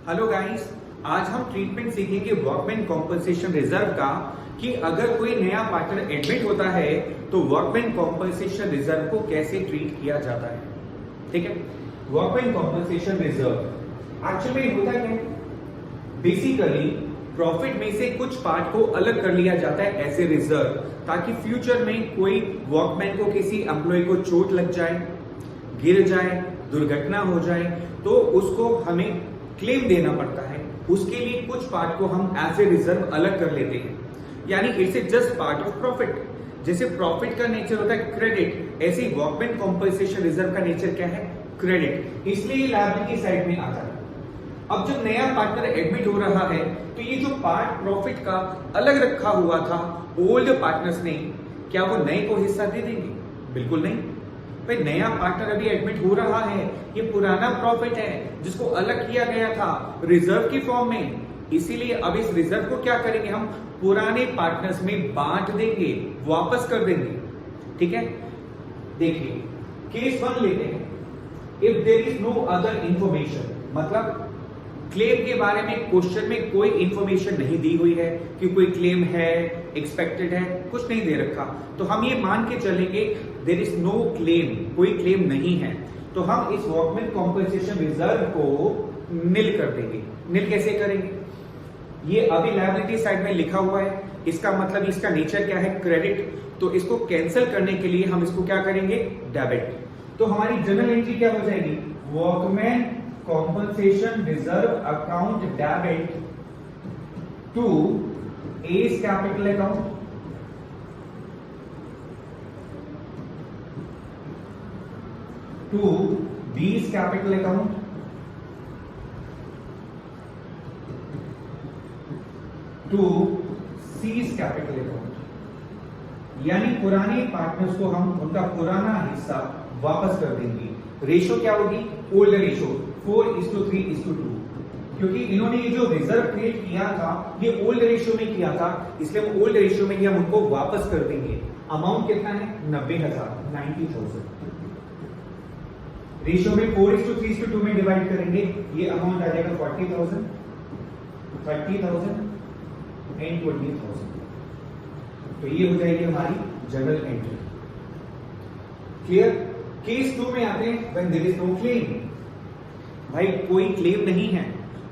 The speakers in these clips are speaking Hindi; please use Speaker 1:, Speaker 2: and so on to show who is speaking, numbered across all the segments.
Speaker 1: हेलो गाइस, आज हम ट्रीटमेंट सीखेंगे वर्कमैन कॉम्पनसेशन रिजर्व का कि अगर कोई नया पार्टनर एडमिट होता है तो वर्कमैन कॉम्पनसेशन रिजर्व को कैसे ट्रीट किया जाता है। ठीक है, वर्कमैन कॉम्पनसेशन रिजर्व एक्चुअली होता क्या है? बेसिकली प्रॉफिट में से कुछ पार्ट को अलग कर लिया जाता है एज ए रिजर्व, ताकि फ्यूचर में कोई वर्कमैन को किसी एम्प्लॉय को चोट लग जाए, गिर जाए, दुर्घटना हो जाए तो उसको हमें क्लेम देना पड़ता है। उसके लिए कुछ पार्ट को हम एज ए रिजर्व अलग कर लेते हैं, यानी it's a just part of profit. जैसे प्रॉफिट का नेचर होता है क्रेडिट, ऐसे ही वर्कमैन कॉम्पनसेशन रिजर्व का नेचर क्या है? क्रेडिट। इसलिए लायबिलिटी साइड में आता है। अब जब नया पार्टनर एडमिट हो रहा है तो ये जो पार्ट प्रॉफिट का अलग रखा हुआ था ओल्ड पार्टनर्स ने, क्या वो नए को हिस्सा दे देंगे? बिल्कुल नहीं। भाई नया पार्टनर अभी एडमिट हो रहा है, ये पुराना प्रॉफिट है जिसको अलग किया गया था रिजर्व की फॉर्म में, इसीलिए अब इस रिजर्व को क्या करेंगे? हम पुराने पार्टनर्स में बांट देंगे, वापस कर देंगे। ठीक है, देखिए केस 1 लेते हैं। If there is no other information, मतलब क्लेम के बारे में क्वेश्चन में कोई इंफॉर्मेशन नहीं दी हुई है कि कोई क्लेम है, एक्सपेक्टेड है, कुछ नहीं दे रखा, तो हम ये मान के चलेंगे देयर इज नो क्लेम, कोई क्लेम नहीं है, तो हम इस वर्कमैन कॉम्पनसेशन रिजर्व को नील कर देंगे। नील कैसे करेंगे? ये अभी लायबिलिटी साइड में लिखा हुआ है, इसका मतलब इसका नेचर क्या है? क्रेडिट। तो इसको कैंसिल करने के लिए हम इसको क्या करेंगे? डेबिट। तो हमारी जनरल एंट्री क्या हो जाएगी? Workman compensation reserve account debit to A's capital account to B's capital account to C's capital account। यानी पुराने पार्टनर्स को हम उनका पुराना हिस्सा वापस कर देंगे। रेशो क्या होगी? ओल्ड रेशो 4:3:2, क्योंकि इन्होंने ये जो रिजर्व क्रिएट किया था ये ओल्ड रेशियो में किया था, इसलिए हम ओल्ड रेशियो में ही हम उनको वापस कर देंगे। अमाउंट कितना है? 90,000, 90,000। रेशियो में 4:3:2 में डिवाइड करेंगे, ये अमाउंट आ जाएगा 40,000, 30,000 एंड 20,000। तो ये हो जाएगी हमारी जनरल एंट्री। क्लियर? केस 2 में आते हैं when there is no claim. भाई कोई क्लेम नहीं है,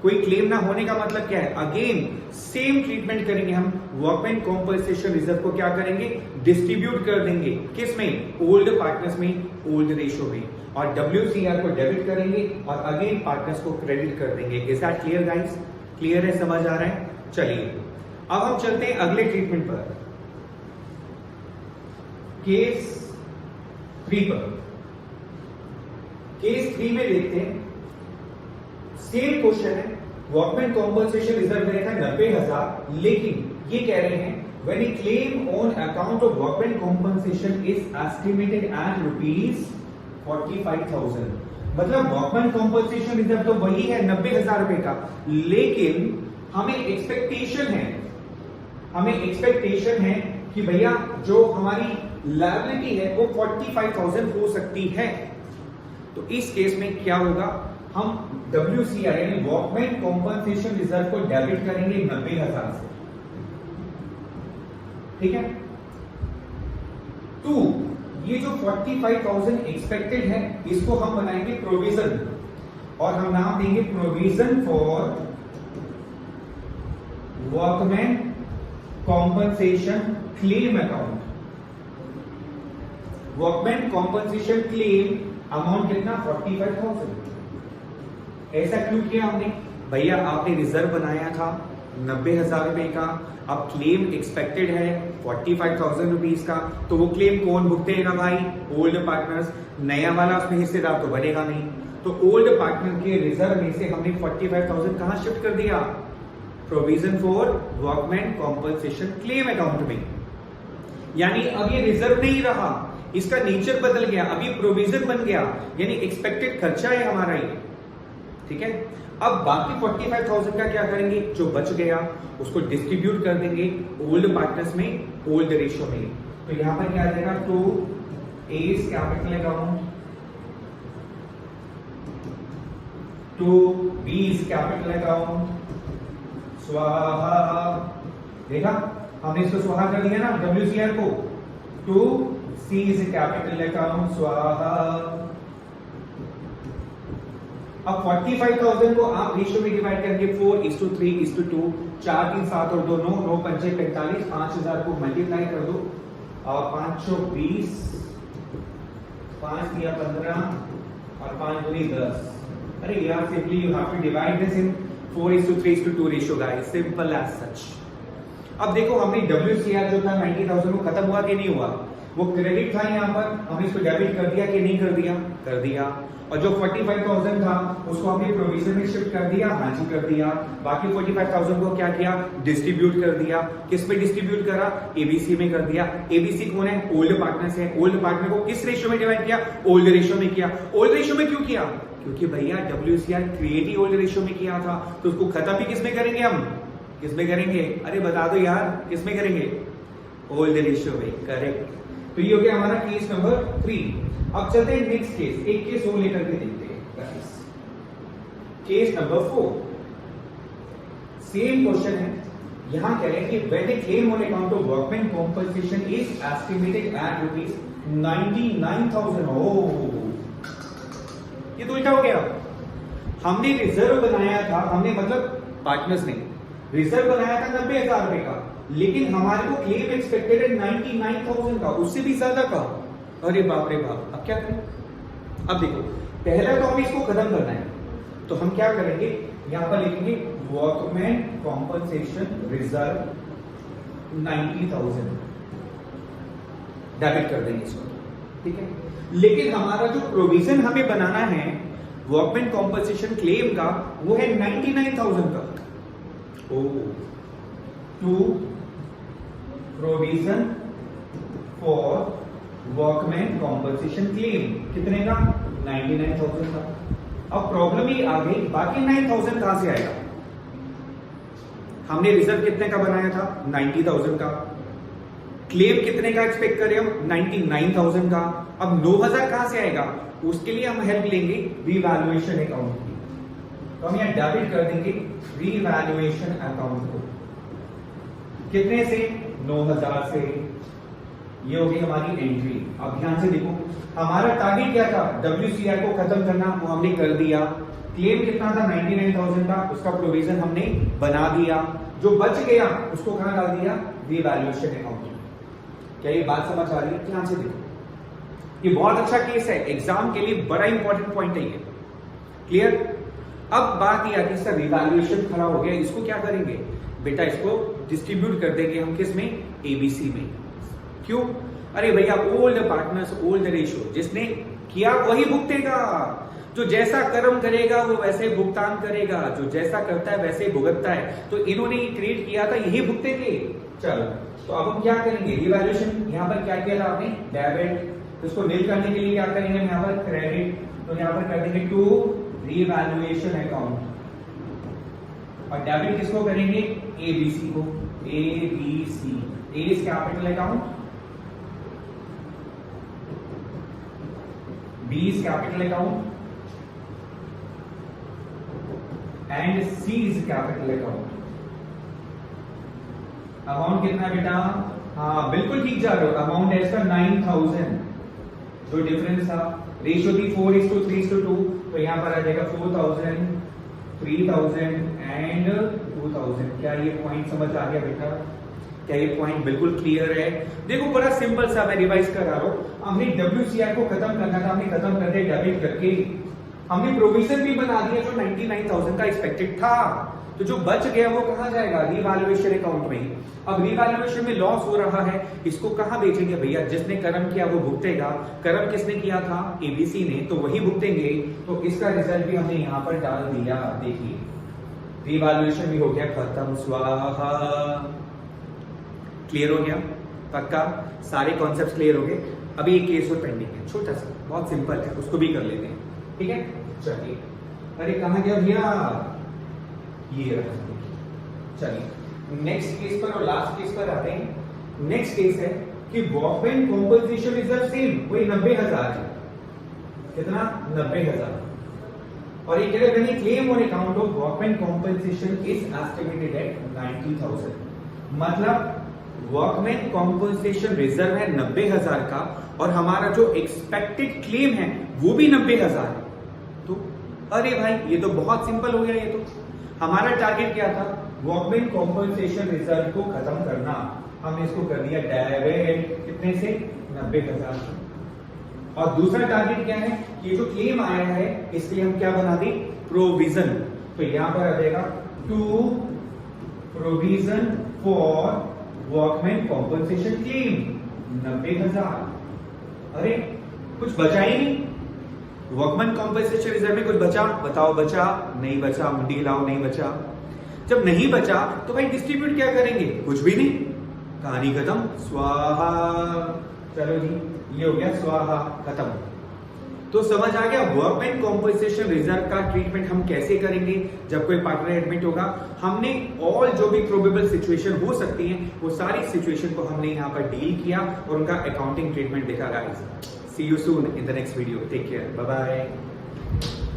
Speaker 1: कोई क्लेम ना होने का मतलब क्या है? अगेन सेम ट्रीटमेंट करेंगे हम। वर्कमैन कॉम्पनसेशन रिजर्व को क्या करेंगे? डिस्ट्रीब्यूट कर देंगे। किस में? ओल्ड पार्टनर्स में, ओल्ड रेशियो में, और WCR को डेबिट करेंगे और अगेन पार्टनर्स को क्रेडिट कर देंगे। Is that clear guys? Clear है? समझ आ रहा है? चलिए अब हम चलते हैं अगले ट्रीटमेंट पर, केस 3 पर। केस 3 में देखते हैं, सेम क्वेश्चन है, वर्कमैन कॉम्पनसेशन रिजर्व में था 90,000, लेकिन ये कह रहे हैं when A claim on account of workman compensation is estimated at ₹45,000। मतलब वर्कमैन कॉम्पनसेशन रिजर्व तो वही है 90,000 रुपए का, लेकिन हमें एक्सपेक्टेशन है कि भैया जो हमारी लायबिलिटी है वो 45,000 हो सकती है। तो इस केस में क्या होगा? हम WCR यानी वर्कमैन कॉम्पनसेशन रिजर्व को डेबिट करेंगे 90,000 से। ठीक है, तो ये जो 45,000 एक्सपेक्टेड है इसको हम बनाएंगे प्रोविजन, और हम नाम देंगे provision for workman compensation claim account. Workman compensation claim amount कितना? 45,000। ऐसा क्यों किया हमने? भैया आपने रिजर्व बनाया था 90,000 रुपए का, अब क्लेम एक्सपेक्टेड है 45,000 रुपीज का, तो वो क्लेम कौन भुगतेगा भाई? Old partners. नया वाला उसमें हिस्सेदार तो बनेगा नहीं, तो ओल्ड पार्टनर के रिजर्व में से हमने 45,000 कहां शिफ्ट कर दिया? Provision for workman compensation claim account में। यानी अब ये रिजर्व नहीं रहा, इसका नेचर बदल गया, अभी प्रोविजन बन गया, यानी एक्सपेक्टेड खर्चा है हमारा ये। ठीक है, अब बाकी 45,000 का क्या करेंगे? जो बच गया उसको डिस्ट्रीब्यूट कर देंगे ओल्ड पार्टनर्स में, ओल्ड रेशियो में। तो यहां पर क्या आ जाएगा? To A's capital account to B's capital account स्वाहा, देखा हमने इसको स्वाहा कर दिया ना WCR को, to C's capital account स्वाहा। अब 45,000 को आप रेशियो में डिवाइड करेंगे 4:3:2, 4 3 7 और 2 9, 9 5 45, 5,000 को मल्टीप्लाई कर दो और 520, 5 दिया 15 और 5 दूनी 10। अरे यार simply you have to divide this in 4:3:2 ratio guys, simple as such. अब देखो हमने WCR जो था 90,000 वो खत्म हुआ कि नहीं हुआ, वो क्रेडिट था यहाँ पर, हमने इसको डेबिट कर दिया कि नहीं कर दिया, कर दिया। और जो 45,000 था उसको हमने प्रोविजन में शिफ्ट कर दिया, हाँ जी कर दिया। बाकी 45,000 को क्या किया, डिस्ट्रीब्यूट कर दिया। किस में डिस्ट्रीब्यूट करा, एबीसी में कर दिया। एबीसी कौन है, ओल्ड पार्टनर्स है। ओल्ड पार्टनर को किस रेशियो में डिवाइड किया, ओल्ड रेशियो में किया। ओल्ड रेशियो में क्यों किया, क्योंकि भैया WCR क्रिएट ही ओल्ड रेशियो में किया था, तो उसको खत्म भी किस में करेंगे हम, किस में करेंगे, अरे बता दो यार किस में करेंगे, ओल्ड रेशियो में, करेक्ट। तो ये हो गया हमारा केस नंबर 3। अब चलते हैं नेक्स्ट केस, एक केस और लेकर के देखते हैं। केस नंबर 4, सेम क्वेश्चन है। यहां कह रहे हैं कि when A claim on account of workman compensation is estimated at ₹99,000। ओह, ये तो उल्टा हो गया। हमने रिजर्व बनाया था, हमने मतलब पार्टनर्स ने रिजर्व बनाया था 90,000 रुपए का, लेकिन हमारे को क्लेम एक्सपेक्टेड है 99,000 का, उससे भी ज्यादा का। अरे बाप रे बाप, अब क्या करें। अब देखो पहला तो हमें इसको खत्म करना है, तो हम क्या करेंगे, यहां पर लिखेंगे वर्कमैन कॉम्पनसेशन रिजर्व 90,000 डेबिट कर देंगे इसको, ठीक है। लेकिन हमारा जो प्रोविजन हमें बनाना है वर्कमैन कॉम्पनसेशन क्लेम का, वो है 99,000 का। Oh, to provision for workman compensation claim कितने का, 99,000 का। अब प्रॉब्लम ही आ गई, बाकी 9,000 कहां से आएगा। हमने रिजर्व कितने का बनाया था, 90,000 का। क्लेम कितने का एक्सपेक्ट करें हम, 99,000 का। अब 9,000 कहां से आएगा, उसके लिए हम हेल्प लेंगे रीवैल्यूएशन अकाउंट की। तो हम यहां डेबिट कर देंगे रीवैल्यूएशन अकाउंट को, कितने से, 9,000 से। ये होगी हमारी एंट्री। अब ध्यान से देखो, हमारा टारगेट क्या था, WCR को खत्म करना, वो हमने कर दिया। क्लेम कितना था, 99,000 का, उसका प्रोविजन हमने बना दिया। जो बच गया उसको कहां डाल दिया, रीवैल्यूएशन अकाउंट में। क्या ये बात समझ आ रही है, ध्यान से देखो। ये बहुत अच्छा केस है, एग्जाम के लिए बड़ा इंपॉर्टेंट पॉइंट है ये, क्लियर। अब बात ये आती है, इसका रिवैल्यूएशन खड़ा हो गया, इसको क्या करेंगे बेटा, इसको डिस्ट्रीब्यूट कर देंगे हम किस में, एबीसी में। क्यों, अरे भैया ओल्ड पार्टनर्स ओल्ड रेशियो, जिसने किया वही भुगतेगा। जो जैसा कर्म करेगा वो वैसे भुगतान करेगा, जो जैसा करता है वैसे भुगतता है। तो इन्होंने क्रिएट किया था, यही भुगतेंगे। चलो, तो अब हम क्या करेंगे, रिवैल्यूएशन। यहां पर क्या किया था आपने, डेबिट, तो इसको नील करने के लिए क्या करेंगे, यहां पर क्रेडिट, तो यहां पर कर देंगे टू रिवैल्यूएशन अकाउंट। और डेबिट किसको करेंगे, एबीसी को, ABC, A is capital account, B is capital account and C is capital account। Amount कितना है बेटा, हाँ बिल्कुल ठीक जा रहे हो, अमाउंट है इसका 9,000। जो डिफरेंस था, रेशियो थी 4:3:2, तो यहां पर आ जाएगा 4,000, 3,000 एंड 2,000। क्या ये पॉइंट समझ आ गया बेटा, क्या ये पॉइंट बिल्कुल क्लियर है। देखो बड़ा सिंपल सा, मैं रिवाइज करा रहा हूं। हमने WCR को खत्म करना था, हमने खत्म कर दिया डेबिट करके। हमने प्रोविजन भी बना दिया जो 99,000 का एक्सपेक्टेड था। तो जो बच गया वो कहां जाएगा, रीवैल्यूएशन अकाउंट में। अब रीवैल्यूएशन में लॉस हो रहा है, इसको कहां बेचेंगे भैया, जिसने कर्म किया वो भुगतेगा। कर्म किसने किया था, एबीसी ने, तो वही भुगतेंगे। तो इसका रिजल्ट भी हमने यहां पर डाल दिया। देखिए रीवैल्यूएशन भी हो गया खत्म, स्वाहा। क्लियर हो गया, पक्का सारे कॉन्सेप्ट्स क्लियर हो गए। अभी एक केस और पेंडिंग है, छोटा सा, बहुत सिंपल है, उसको भी कर लेते हैं, ठीक है। चलिए, अरे कहां गया भैया, ये रहा। चलिए नेक्स्ट केस पर और लास्ट केस पर आते हैं। नेक्स्ट केस है कि वर्कमैन कॉम्पनसेशन रिजर्व सेम, वही 90,000 है। कितना, 90,000। और ये कह रहे हैं claim on account of workman compensation is estimated at 90,000। मतलब वर्कमैन कॉम्पेंसेशन रिजर्व है 90,000 का और हमारा जो एक्सपेक्टेड क्लेम है वो भी 90,000 है। तो अरे भाई ये तो बहुत सिंपल हो गया। ये तो हमारा टारगेट क्या था, वर्कमैन कॉम्पेंसेशन रिजर्व को खत्म करना। हमने इसको कर दिया डाइवर्ट कितने से, 90,000 से। और दूसरा टारगेट क्या है, ये जो क्लेम आया है इसलिए हम क्या बना दी, प्रोविजन। तो यहां पर आ जाएगा to provision for workman compensation claim 90,000। अरे कुछ बचा ही नहीं, वर्कमैन कॉम्पेंसेशन रिजर्व में कुछ बचा, बताओ बचा, नहीं बचा, मुंडी हिलाओ, नहीं बचा। जब नहीं बचा तो भाई डिस्ट्रीब्यूट क्या करेंगे, कुछ भी नहीं, कहानी खत्म, स्वाहा। चलो जी ये हो गया स्वाहा, खत्म। तो समझ आ गया वर्कमैन कॉम्पेंसेशन रिजर्व का ट्रीटमेंट हम कैसे करेंगे जब कोई पार्टनर एडमिट होगा। हमने ऑल जो भी प्रोबेबल सिचुएशन हो सकती है वो सारी सिचुएशन को हमने यहाँ पर डील किया और उनका अकाउंटिंग ट्रीटमेंट देखा। Guys see you soon in the next video, take care, bye bye.